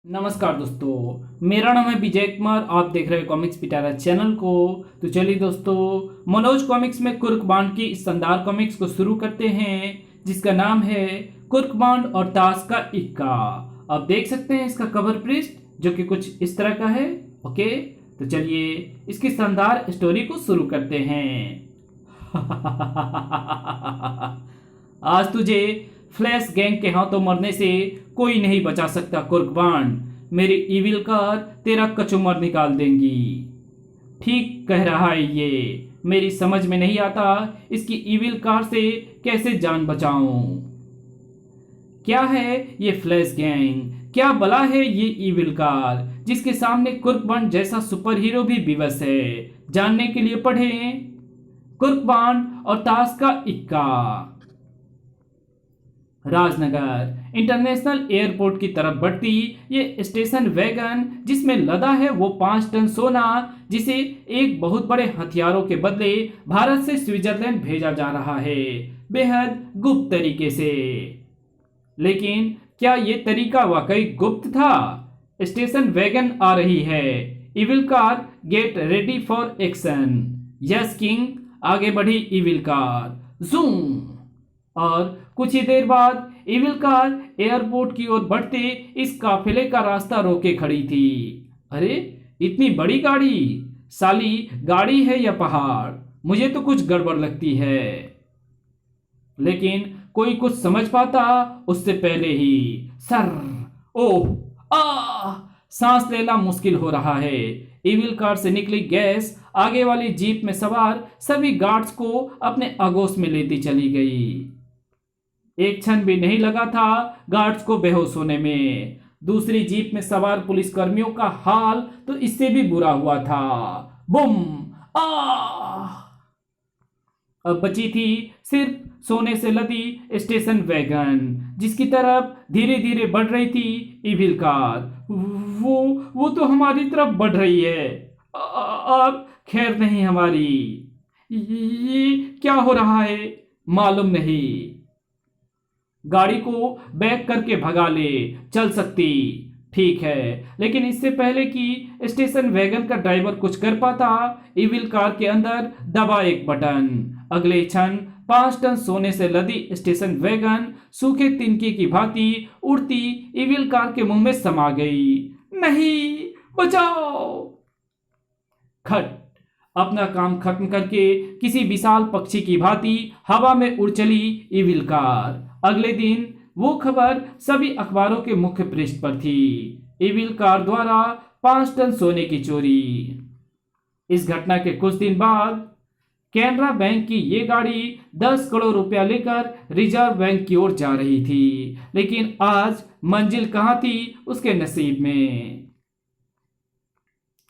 नमस्कार दोस्तों, मेरा नाम है विजय कुमार। आप देख रहे हैं कॉमिक्स पिटारा चैनल को। तो चलिए दोस्तों, मनोज कॉमिक्स में कुर्कबांड की इस शानदार कॉमिक्स को शुरू करते हैं, जिसका नाम है कुर्कबांड और ताश का इक्का। आप देख सकते हैं इसका कवर पृष्ठ, जो कि कुछ इस तरह का है। ओके, तो चलिए इसकी शानदार स्टोरी को शुरू करते हैं। आज तुझे फ्लैश गैंग के हाथों मरने से कोई नहीं बचा सकता कुर्कबांड। मेरी इविल कार तेरा कचूमर निकाल देंगी। ठीक कह रहा है ये। मेरी समझ में नहीं आता इसकी इविल कार से कैसे जान बचाऊं। क्या है ये फ्लैश गैंग, क्या बला है ये इविल कार, जिसके सामने कुर्कबांड जैसा सुपर हीरो भी विवश है। जानने के लिए पढ़ें कुर्कबांड और ताश का इक्का। राजनगर इंटरनेशनल एयरपोर्ट की तरफ बढ़ती ये स्टेशन वैगन, जिसमें लदा है वो 5 टन सोना, जिसे एक बहुत बड़े हथियारों के बदले भारत से स्विट्जरलैंड भेजा जा रहा है, बेहद गुप्त तरीके से। लेकिन क्या ये तरीका वाकई गुप्त था? स्टेशन वैगन आ रही है। Evil car get ready for action. Yes king. आगे बढ़ी इविल कार, जूम। और कुछ ही देर बाद इविल कार एयरपोर्ट की ओर बढ़ते इस काफिले का रास्ता रोके खड़ी थी। अरे, इतनी बड़ी गाड़ी! साली गाड़ी है या पहाड़? मुझे तो कुछ गड़बड़ लगती है। लेकिन कोई कुछ समझ पाता उससे पहले ही सर, ओह, सांस लेना मुश्किल हो रहा है। इविल कार से निकली गैस आगे वाली जीप में सवार सभी गार्ड्स को अपने आगोश में लेती चली गई। एक क्षण भी नहीं लगा था गार्ड्स को बेहोश होने में। दूसरी जीप में सवार पुलिसकर्मियों का हाल तो इससे भी बुरा हुआ था। बुम! अब बची थी सिर्फ सोने से लदी स्टेशन वैगन, जिसकी तरफ धीरे धीरे बढ़ रही थी इविल कार। वो तो हमारी तरफ बढ़ रही है। अब खैर नहीं हमारी। ये क्या हो रहा है मालूम नहीं। गाड़ी को बैक करके भगा ले, चल सकती। ठीक है, लेकिन इससे पहले कि स्टेशन वैगन का ड्राइवर कुछ कर पाता, इविल कार के अंदर दबा एक बटन। अगले क्षण 5 टन सोने से लदी स्टेशन वैगन सूखे तिनके की भांति उड़ती इविल कार के मुंह में समा गई। नहीं, बचाओ! खट! अपना काम खत्म करके किसी विशाल पक्षी की भांति हवा में उड़ चली इविल कार। अगले दिन वो खबर सभी अखबारों के मुख्य पृष्ठ पर थी। इविल कार द्वारा 5 टन सोने की चोरी। इस घटना के कुछ दिन बाद कैनरा बैंक की ये गाड़ी 10 करोड़ रुपया लेकर रिजर्व बैंक की ओर जा रही थी। लेकिन आज मंजिल कहां थी उसके नसीब में,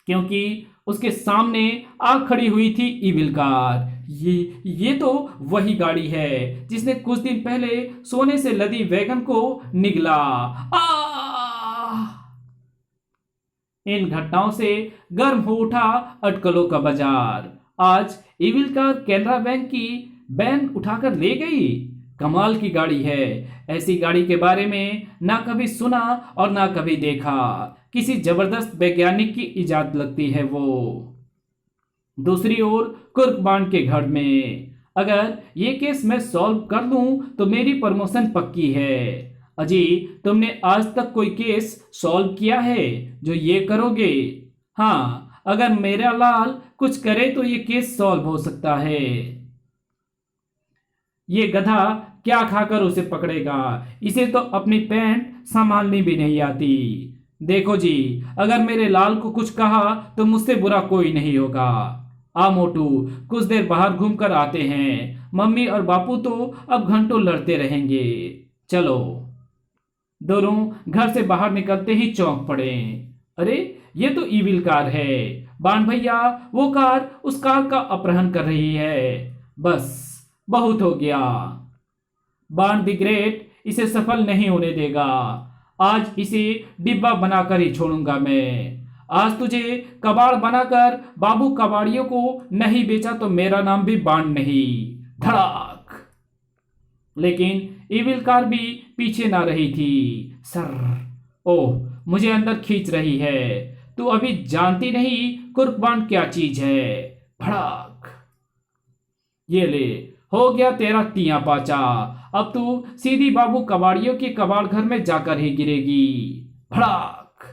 क्योंकि उसके सामने आ खड़ी हुई थी इविल कार। ये तो वही गाड़ी है जिसने कुछ दिन पहले सोने से लदी वैगन को निगला। इन घटनाओं से गर्म हो उठा अटकलों का बाजार। आज इविल कार कैनरा बैंक की बैन उठाकर ले गई। कमाल की गाड़ी है। ऐसी गाड़ी के बारे में ना कभी सुना और ना कभी देखा। किसी जबरदस्त वैज्ञानिक की इजाद लगती है वो। दूसरी ओर कुर्कबांड के घर में, अगर ये केस मैं सॉल्व कर लूं तो मेरी प्रमोशन पक्की है। अजी, तुमने आज तक कोई केस सॉल्व किया है जो ये करोगे? हाँ, अगर मेरा लाल कुछ करे तो ये केस सॉल्व हो सकता है। ये गधा क्या खाकर उसे पकड़ेगा? इसे तो अपनी पैंट संभालनी भी नहीं आती। देखो जी, अगर मेरे लाल को कुछ कहा तो मुझसे बुरा कोई नहीं होगा। आ मोटू, कुछ देर बाहर घूम कर आते हैं। मम्मी और बापू तो अब घंटों लड़ते रहेंगे। चलो। दोनों घर से बाहर निकलते ही चौंक पड़े। अरे, ये तो इविल कार है। बाण भैया, वो कार उस कार का अपहरण कर रही है। बस बहुत हो गया। बाण द ग्रेट इसे सफल नहीं होने देगा। आज इसे डिब्बा बनाकर ही छोड़ूंगा मैं। आज तुझे कबाड़ बनाकर बाबू कबाड़ियों को नहीं बेचा तो मेरा नाम भी बाण नहीं। धड़ाक! लेकिन इविल कार भी पीछे ना रही थी। सर, ओह, मुझे अंदर खींच रही है। तू अभी जानती नहीं कुर्बान क्या चीज है। भड़ाक। ये ले, हो गया तेरा तिया पाचा। अब तू सीधी बाबू कबाड़ियों के कबाड़ घर में जाकर ही गिरेगी। भड़ाक।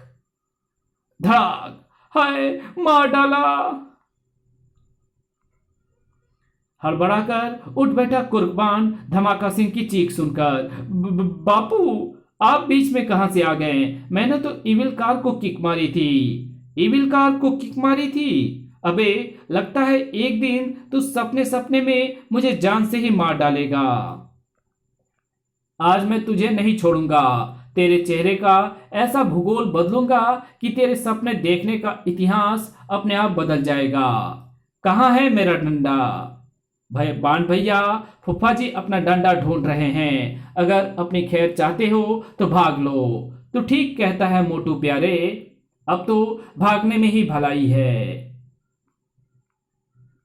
धड़ाक। हाय, मार डाला। हड़बड़ाकर उठ बैठा कुर्बान धमाका सिंह की चीख सुनकर। बापू, आप बीच में कहां से आ गए? मैंने तो इविल कार को किक मारी थी। इविल कार को किक मारी थी? अबे, लगता है एक दिन तू सपने सपने में मुझे जान से ही मार डालेगा। आज मैं तुझे नहीं छोड़ूंगा। तेरे चेहरे का ऐसा भूगोल बदलूंगा कि तेरे सपने देखने का इतिहास अपने आप बदल जाएगा। कहाँ है मेरा डंडा? भाई बाण भैया, फुफ्फा जी अपना डंडा ढूंढ रहे हैं। अगर अपनी खैर चाहते हो तो भाग लो। तू ठीक कहता है मोटू प्यारे, अब तो भागने में ही भलाई है।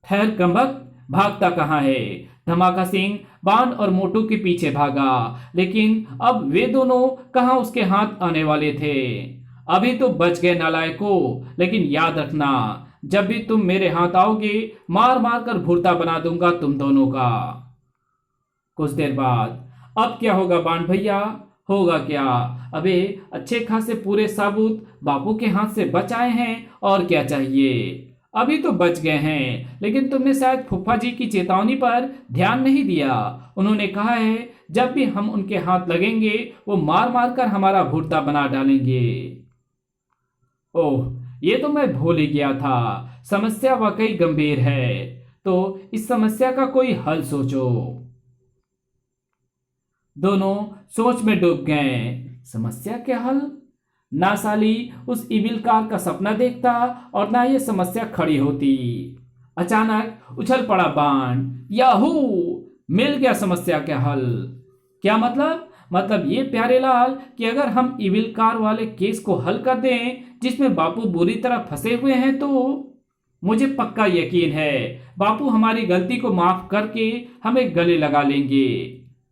ठहर कमबख्त, भागता कहाँ है? धमाका सिंह बाण और मोटू के पीछे भागा, लेकिन अब वे दोनों कहां उसके हाथ आने वाले थे। अभी तो बच गए नालायकों, लेकिन याद रखना, जब भी तुम मेरे हाथ आओगे मार मार कर भुर्ता बना दूंगा तुम दोनों का। कुछ देर बाद, अब क्या होगा बाण भैया? होगा क्या? अबे, अच्छे खासे पूरे साबुत बापू के हाथ से बच आए हैं, और क्या चाहिए? अभी तो बच गए हैं, लेकिन तुमने शायद फुफ्फा जी की चेतावनी पर ध्यान नहीं दिया। उन्होंने कहा है जब भी हम उनके हाथ लगेंगे वो मार मार कर हमारा भुर्ता बना डालेंगे। ओह, ये तो मैं भूल ही गया था। समस्या वाकई गंभीर है, तो इस समस्या का कोई हल सोचो। दोनों सोच में डूब गए। समस्या क्या हल? ना साली उस इविल कार का सपना देखता और ना ये समस्या खड़ी होती। अचानक उछल पड़ा बाण। याहू, मिल गया समस्या का हल। क्या मतलब? मतलब ये प्यारे लाल कि अगर हम इविल कार वाले केस को हल कर दें जिसमें बापू बुरी तरह फंसे हुए हैं, तो मुझे पक्का यकीन है बापू हमारी गलती को माफ करके हमें गले लगा लेंगे।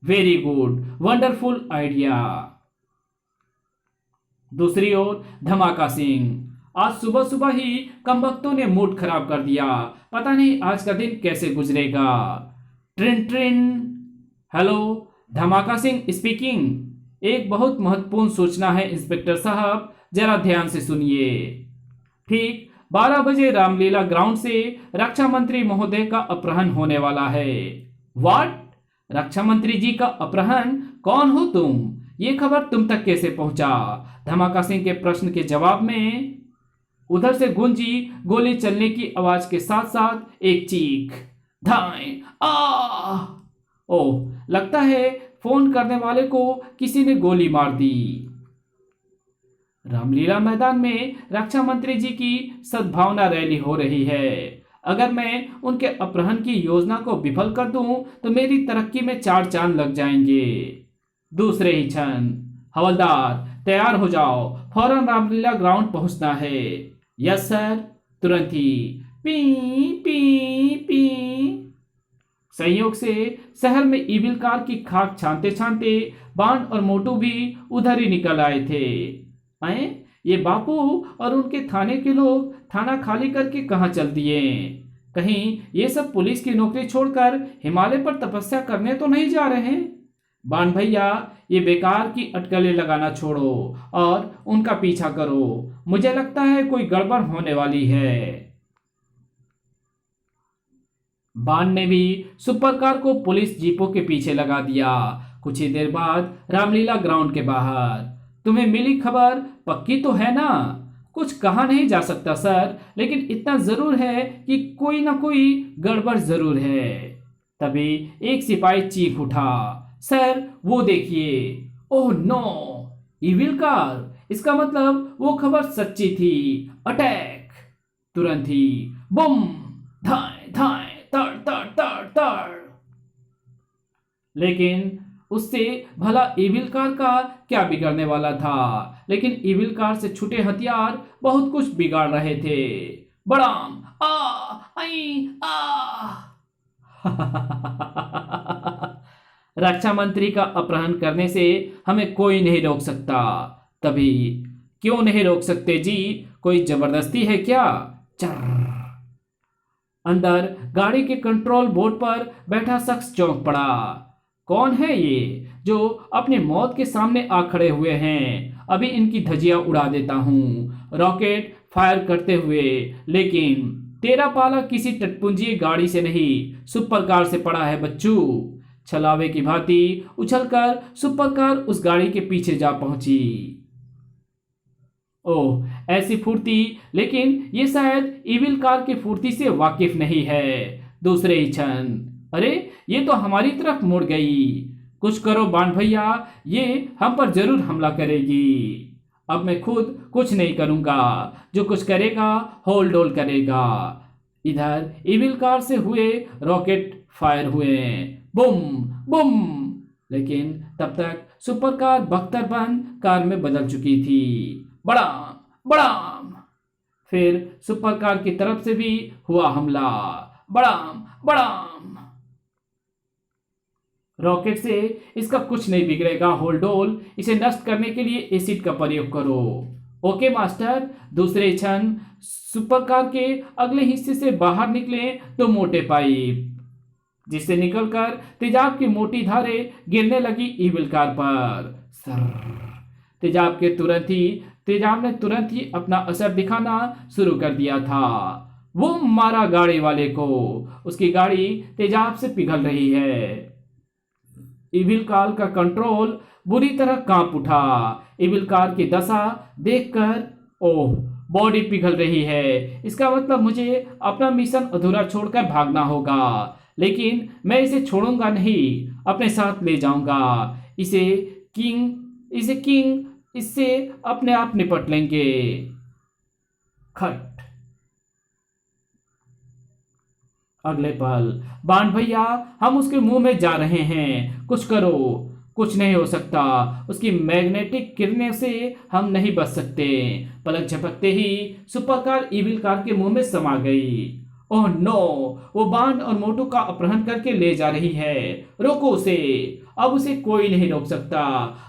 Very good, wonderful idea. दूसरी ओर धमाका सिंह। आज सुबह सुबह ही कमबख्तों ने मूड खराब कर दिया। पता नहीं आज का दिन कैसे गुजरेगा। ट्रिन ट्रिन। हेलो, धमाका सिंह स्पीकिंग। एक बहुत महत्वपूर्ण सूचना है इंस्पेक्टर साहब, जरा ध्यान से सुनिए। ठीक 12 बजे रामलीला ग्राउंड से रक्षा मंत्री महोदय का अपहरण होने वाला है। व्हाट? रक्षा मंत्री जी का अपहरण? कौन हो तुम? ये खबर तुम तक कैसे पहुंचा? धमाका सिंह के प्रश्न के जवाब में उधर से गूंजी गोली चलने की आवाज के साथ साथ एक चीख। धाए आ! ओह, लगता है फोन करने वाले को किसी ने गोली मार दी। रामलीला मैदान में रक्षा मंत्री जी की सद्भावना रैली हो रही है। अगर मैं उनके अपहरण की योजना को विफल कर दूं तो मेरी तरक्की में 4 चांद लग जाएंगे। दूसरे ही क्षण, हवलदार तैयार हो जाओ, फौरन रामलीला ग्राउंड पहुंचना है। यस सर, तुरंत ही। P P P. संयोग से शहर में इविल कार की खाक छानते छानते बाण और मोटू भी उधर ही निकल आए थे। ये बापू और उनके थाने के लोग थाना खाली करके कहां चल दिए? कहीं ये सब पुलिस की नौकरी छोड़कर हिमालय पर तपस्या करने तो नहीं जा रहे हैं? बाण भैया, ये बेकार की अटकलें लगाना छोड़ो और उनका पीछा करो। मुझे लगता है कोई गड़बड़ होने वाली है। बाण ने भी सुपर कार को पुलिस जीपों के पीछे लगा दिया। कुछ ही देर बाद रामलीला ग्राउंड के बाहर। तुम्हें मिली खबर पक्की तो है ना? कुछ कहा नहीं जा सकता सर, लेकिन इतना जरूर है कि कोई ना कोई गड़बड़ जरूर है। तभी एक सिपाही चीख उठा, सर वो देखिए। Oh no, evil car! इसका मतलब वो खबर सच्ची थी। अटैक! तुरंत ही बुम, धाए धाए, तड़ तड़ तड़ तड़। लेकिन उससे भला इविल कार का क्या बिगड़ने वाला था? लेकिन इविल कार से छूटे हथियार बहुत कुछ बिगाड़ रहे थे। बड़ाम! आ! आई! आ! रक्षा मंत्री का अपहरण करने से हमें कोई नहीं रोक सकता। तभी क्यों नहीं रोक सकते जी? कोई जबरदस्ती है क्या? चर। अंदर गाड़ी के कंट्रोल बोर्ड पर बैठा शख्स चौंक पड़ा। कौन है ये जो अपनी मौत के सामने आ खड़े हुए हैं? अभी इनकी धज्जियां उड़ा देता हूं रॉकेट फायर करते हुए। लेकिन तेरा पाला किसी टटपुंजी गाड़ी से नहीं, सुपर कार से पड़ा है बच्चू। छलावे की भांति उछलकर सुपर कार उस गाड़ी के पीछे जा पहुंची। ओह, ऐसी फुर्ती! लेकिन ये शायद इविल कार की फुर्ती से वाकिफ नहीं है। दूसरे ही क्षण, अरे ये तो हमारी तरफ मुड़ गई। कुछ करो बाण भैया, ये हम पर जरूर हमला करेगी। अब मैं खुद कुछ नहीं करूंगा, जो कुछ करेगा होल डोल करेगा। इधर इविल कार से हुए रॉकेट फायर हुए, बुम बुम। लेकिन तब तक सुपर कार बख्तरबंद कार में बदल चुकी थी। बड़ाम बड़ाम। फिर सुपर कार की तरफ से भी हुआ हमला, बड़ाम बड़ाम। रॉकेट से इसका कुछ नहीं बिगड़ेगा होल्डोल, इसे नष्ट करने के लिए एसिड का प्रयोग करो। Okay master. दूसरे क्षण सुपर कार के अगले हिस्से से बाहर निकले दो मोटे पाइप, जिससे निकलकर तेजाब की मोटी धारें गिरने लगी इविल कार पर। तेजाब ने तुरंत ही अपना असर दिखाना शुरू कर दिया था। वो मारा गाड़ी वाले को। उसकी गाड़ी तेजाब से पिघल रही है। इविल कार का कंट्रोल बुरी तरह कांप उठा। इविल कार की दशा देखकर, ओह, बॉडी पिघल रही है। इसका मतलब मुझे अपना मिशन अधूरा छोड़कर भागना होगा। लेकिन मैं इसे छोड़ूंगा नहीं, अपने साथ ले जाऊंगा। इससे अपने आप निपट लेंगे। खट। अगले पल, बाण भैया, हम उसके मुंह में जा रहे हैं, कुछ करो। कुछ नहीं हो सकता, उसकी मैग्नेटिक किरणें से हम नहीं बच सकते। पलक झपकते ही सुपर कार इविल कार के मुंह में समा गई। ओह नो, वो बाण और मोटू का अपहरण करके ले जा रही है। रोको उसे, अब उसे कोई नहीं रोक सकता,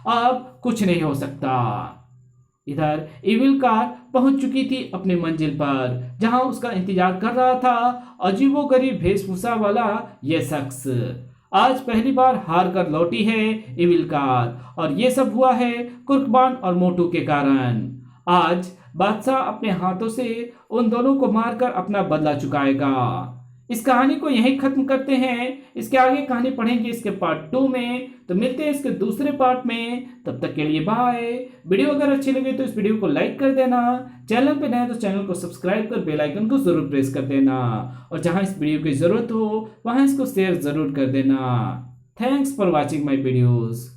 अब कुछ नहीं हो सकता। इधर इविल कार पहुंच चुकी थी अपनी मंजिल पर, जहां उसका इंतजार कर रहा था अजीबोगरीब वेशभूषा वाला यह शख्स। आज पहली बार हार कर लौटी है इविल कार, और ये सब हुआ है कुर्कबान और मोटू के कारण। आज बादशाह अपने हाथों से उन दोनों को मारकर अपना बदला चुकाएगा। इस कहानी को यहीं खत्म करते हैं। इसके आगे कहानी पढ़ेंगे इसके पार्ट 2 में। तो मिलते हैं इसके दूसरे पार्ट में। तब तक के लिए बाय। वीडियो अगर अच्छी लगे तो इस वीडियो को लाइक कर देना। चैनल पे नए तो चैनल को सब्सक्राइब कर बेल आइकन को जरूर प्रेस कर देना। और जहां इस वीडियो की जरूरत हो वहां इसको शेयर जरूर कर देना। Thanks for watching my videos.